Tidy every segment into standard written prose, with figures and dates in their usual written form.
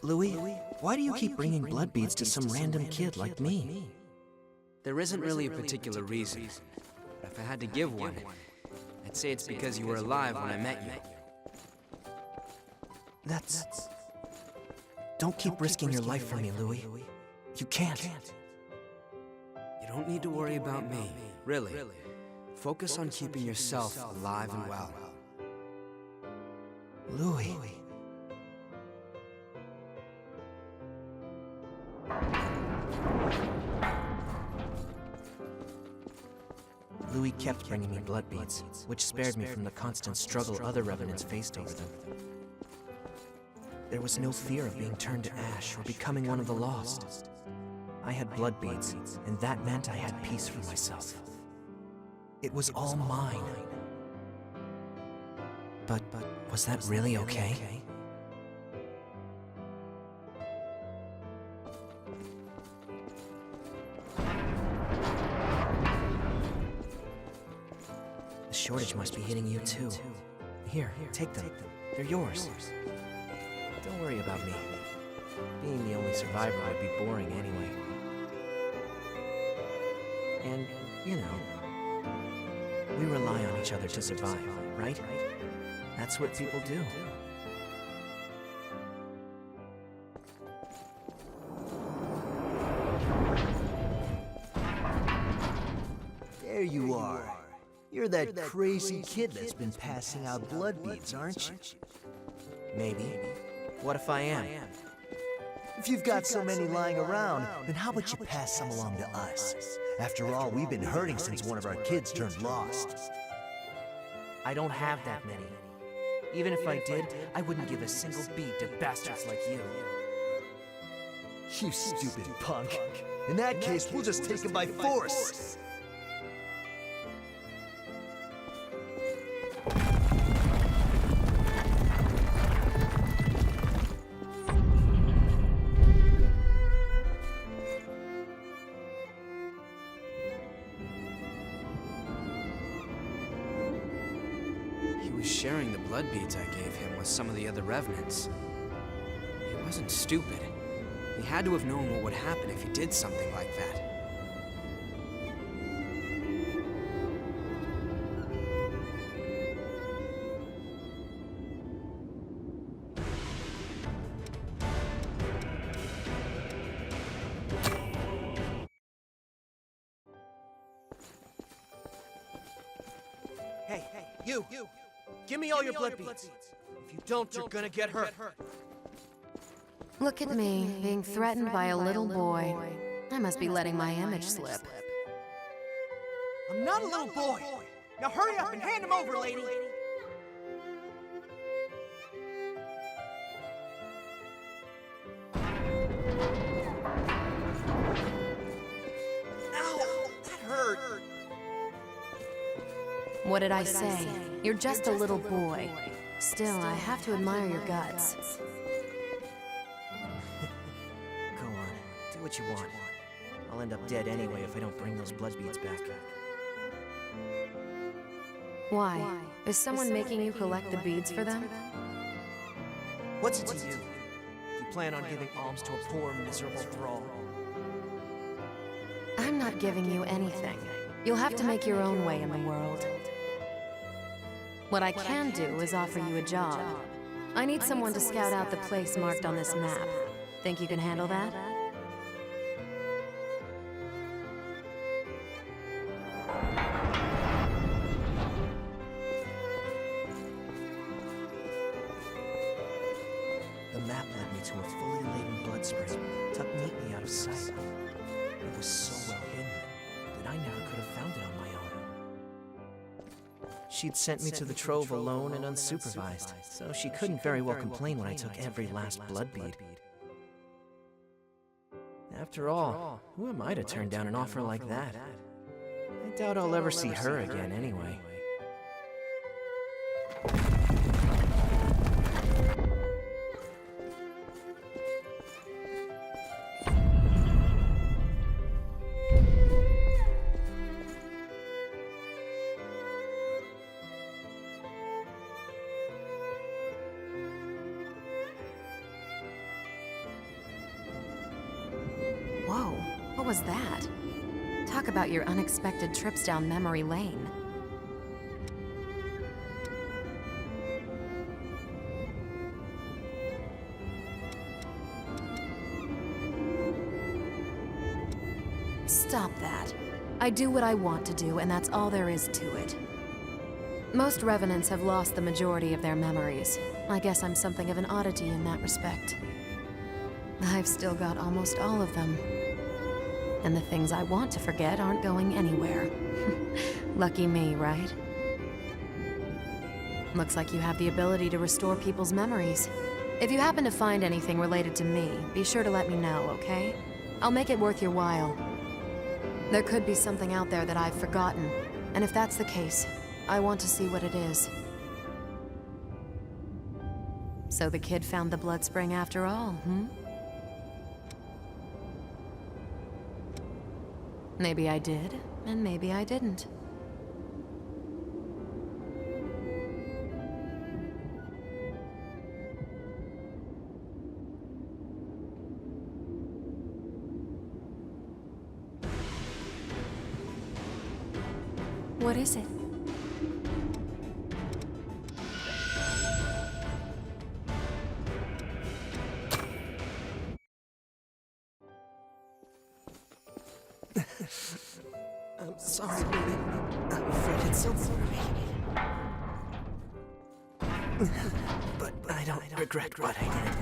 Louis, why do you keep bringing blood beads to some random kid like me? There isn't really a particular reason. But if I had to give one, I'd say it's because you were alive when I met you. That's... Don't keep risking your life for me, Louis. You can't. You don't need to worry about me, really. Focus on keeping yourself alive and well. Louis... Louis kept bringing me blood beads, which spared me from the constant struggle other revenants faced over them. There was no fear of being turned to ash or becoming one of the lost. I had blood beads, and that meant I had peace for myself. It was all mine. But was that really okay? The shortage must be hitting you too. Here, take them. They're yours. Don't worry about me. Being the only survivor would be boring anyway. And, you know, we rely on each other to survive, right? That's what people do. There you are. You're that crazy kid that's been passing out blood beads, aren't you? Maybe. What if I am? If you've got so many lying around, then how about you pass some along to us? After all, we've been hurting since one of our kids turned lost. I don't have that many. Even if I did, I wouldn't give a single bead to bastards like you. You stupid punk. In that case, we'll just take him by force. Sharing the blood beads I gave him with some of the other revenants. He wasn't stupid. He had to have known what would happen if he did something like that. Hey, you! Give me all your blood beads. If you don't, you're gonna get hurt. Look at me, being threatened by a little boy. I must be letting my image slip. I'm not a little boy. Now hurry up and hand him over, lady. Ow! That hurt. What did I say? You're just a little boy. Still, I have to admire your guts. Go on, do what you want. I'll end up dead anyway if I don't bring those blood beads back. Why? Is someone making you collect the beads for them? What's it to you? You plan on giving alms to a poor, miserable thrall? I'm not giving you anything. You'll have to make your own way in the world. What I can do is offer you a job. I need someone to scout out the place marked on this map. Think you can handle that? The map led me to a fully laden blood spring, tucked neatly out of sight. It was so well hidden that I never could have found it on my own. She'd sent me to the trove alone and unsupervised, so she couldn't very well complain when I took every last blood bead. After all, who am I to turn down an offer like that? I doubt I'll ever see her again anyway. What was that? Talk about your unexpected trips down memory lane. Stop that. I do what I want to do, and that's all there is to it. Most revenants have lost the majority of their memories. I guess I'm something of an oddity in that respect. I've still got almost all of them. And the things I want to forget aren't going anywhere. Lucky me, right? Looks like you have the ability to restore people's memories. If you happen to find anything related to me, be sure to let me know, okay? I'll make it worth your while. There could be something out there that I've forgotten, and if that's the case, I want to see what it is. So the kid found the blood spring after all, hmm? Maybe I did, and maybe I didn't. What is it? I'm sorry, Louis. I'm afraid it's over me. But I don't regret what I did.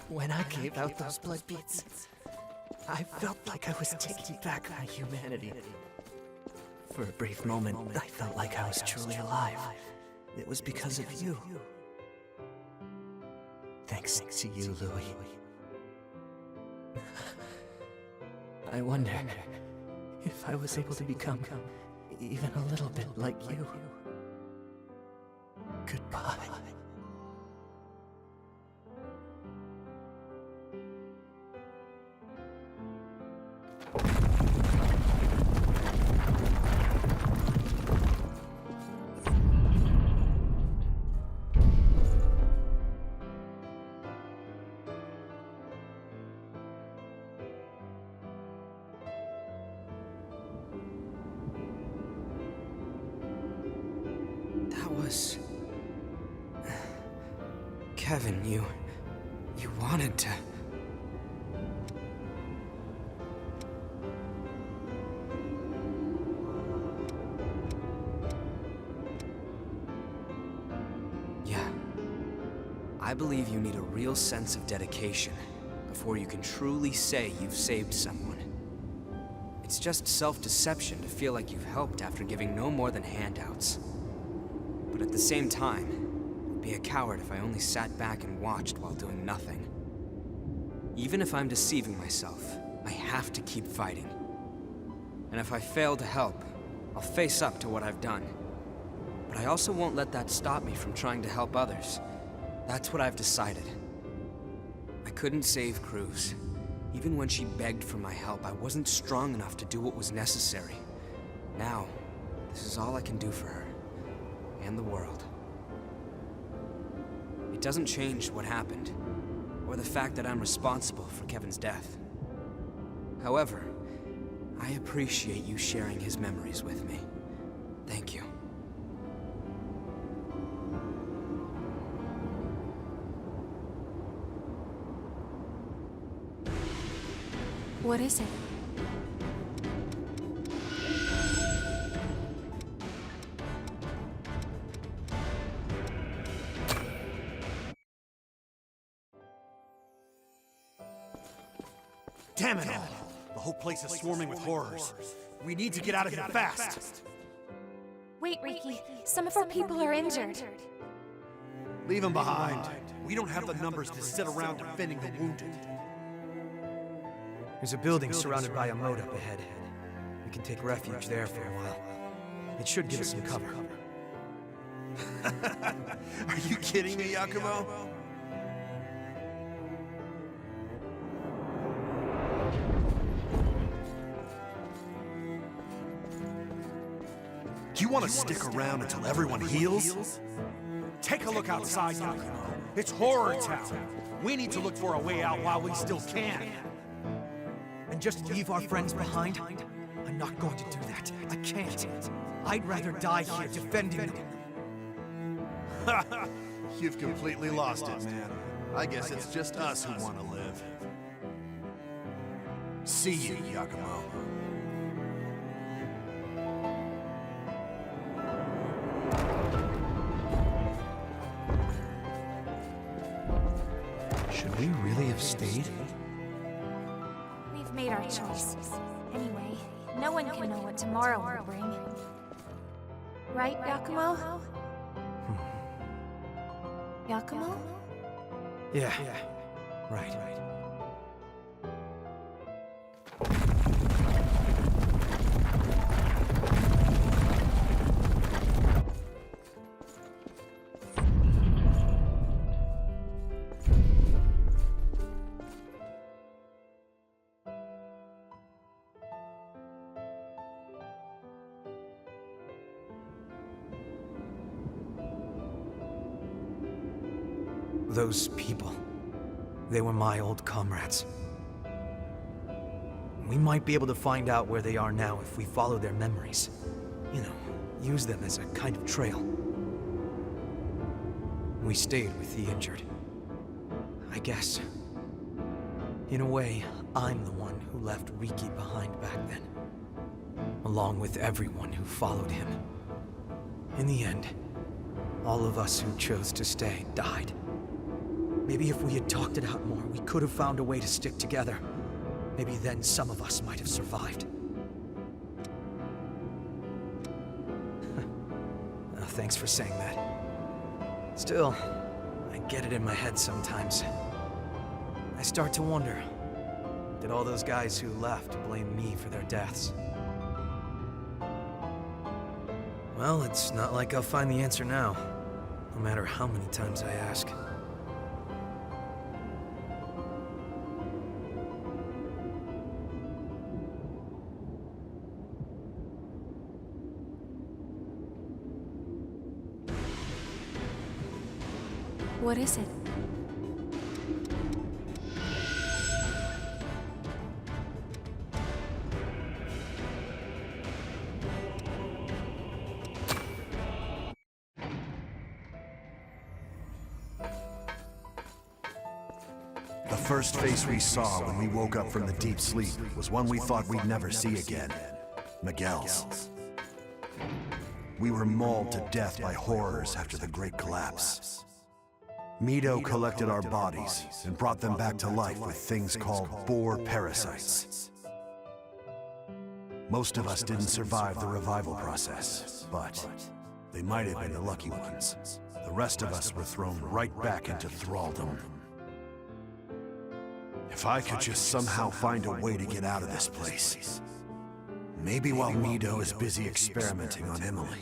When I gave out those blood beads, I felt like I was taking back my humanity. For a brief moment, I felt like I was truly alive. It was because of you. Thanks to you, Louis. I wonder if I was able to become even a little bit like you. Goodbye. That was... Kevin, you wanted to... Yeah. I believe you need a real sense of dedication before you can truly say you've saved someone. It's just self-deception to feel like you've helped after giving no more than handouts. But at the same time, I'd be a coward if I only sat back and watched while doing nothing. Even if I'm deceiving myself, I have to keep fighting. And if I fail to help, I'll face up to what I've done. But I also won't let that stop me from trying to help others. That's what I've decided. I couldn't save Cruz. Even when she begged for my help, I wasn't strong enough to do what was necessary. Now, this is all I can do for her. And the world. It doesn't change what happened, or the fact that I'm responsible for Kevin's death. However, I appreciate you sharing his memories with me. Thank you. What is it? Damn it all! The whole place is swarming with horrors. We need to get out of here fast! Wait, Ricky. Some of our people are injured. Leave them behind. We don't have the numbers to sit around defending the wounded. There's a building surrounded by a moat up ahead. We can take refuge there for a while. It should give us some cover. Are you kidding me, Yakumo? Do you want to stick around until everyone heals? Take a look outside, Yakumo. It's horror town. We need to look for a way out while we still can. and just leave our friends behind? I'm not going to do that. I can't. I'd rather die here defending them. You've completely lost it, man. I guess it's just us who want to live. See you, Yakumo. Should we really have stayed? We've made our choice. Anyway, no one can know what tomorrow will bring. Right, Yakumo? Yakumo? Yeah. Right. Those people, they were my old comrades. We might be able to find out where they are now if we follow their memories. You know, use them as a kind of trail. We stayed with the injured. I guess. In a way, I'm the one who left Riki behind back then. Along with everyone who followed him. In the end, all of us who chose to stay died. Maybe if we had talked it out more, we could have found a way to stick together. Maybe then some of us might have survived. Thanks for saying that. Still, I get it in my head sometimes. I start to wonder, did all those guys who left blame me for their deaths? Well, it's not like I'll find the answer now, no matter how many times I ask. What is it? The first face we saw when we woke up from the deep sleep was one we thought we'd never see again. Miguel's. We were mauled to death by horrors after the Great Collapse. Mido collected our bodies and brought them back to life with things called boar parasites. Most of us didn't survive the revival process, but they might have been the lucky ones. The rest of us were thrown right back into thraldom. If I could just somehow find a way to get out of this place. Maybe while Mido is busy experimenting on Emily.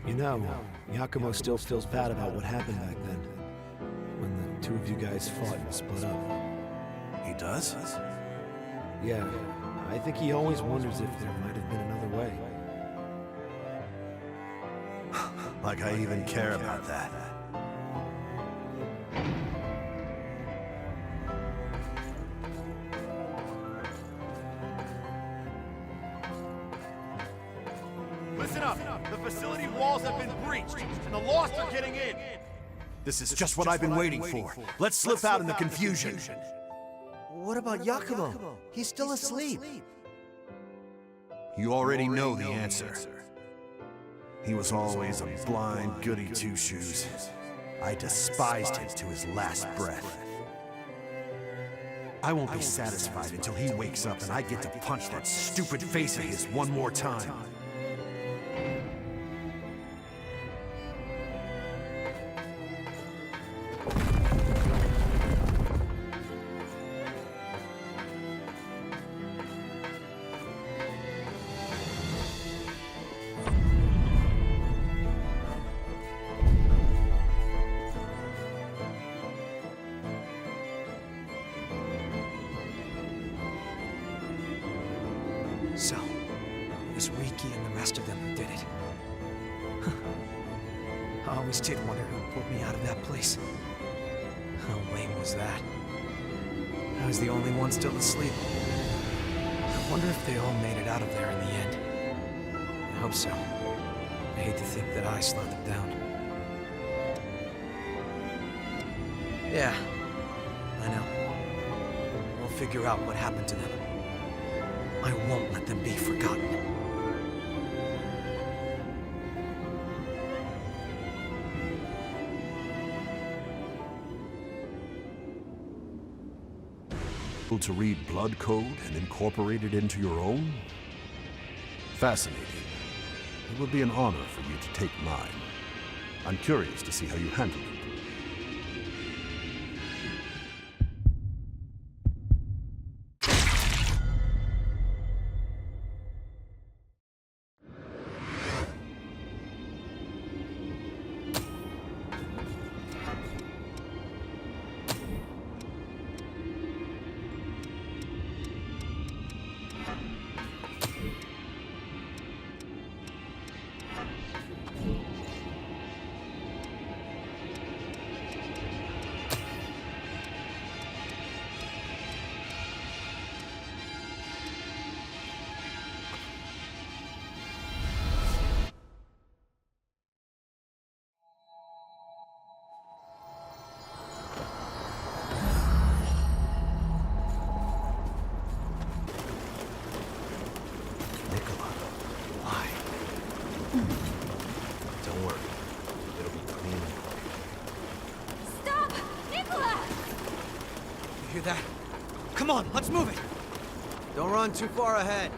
You know, Yakumo still feels bad about what happened back then, when the two of you guys fought and split up. He does? Yeah, I think he always wonders if there might have been another way. Like I even care about that. Listen up! The facility walls have been breached, and the Lost are getting in! This is just what I've been waiting for. Let's slip out in the confusion. What about Yakumo? He's still asleep. You already know the answer. He was always a blind goody two-shoes. I despised him to his last breath. I won't be satisfied until he wakes up and I get to punch that stupid face of his one more time. Ricky and the rest of them who did it. I always did wonder who pulled me out of that place. How lame was that? I was the only one still asleep. I wonder if they all made it out of there in the end. I hope so. I hate to think that I slowed them down. Yeah, I know. We'll figure out what happened to them. I won't let them be forgotten. To read blood code and incorporate it into your own? Fascinating. It would be an honor for you to take mine. I'm curious to see how you handle it. Don't worry. It'll be clean and quick. Stop! Nicola! You hear that? Come on, let's move it! Don't run too far ahead.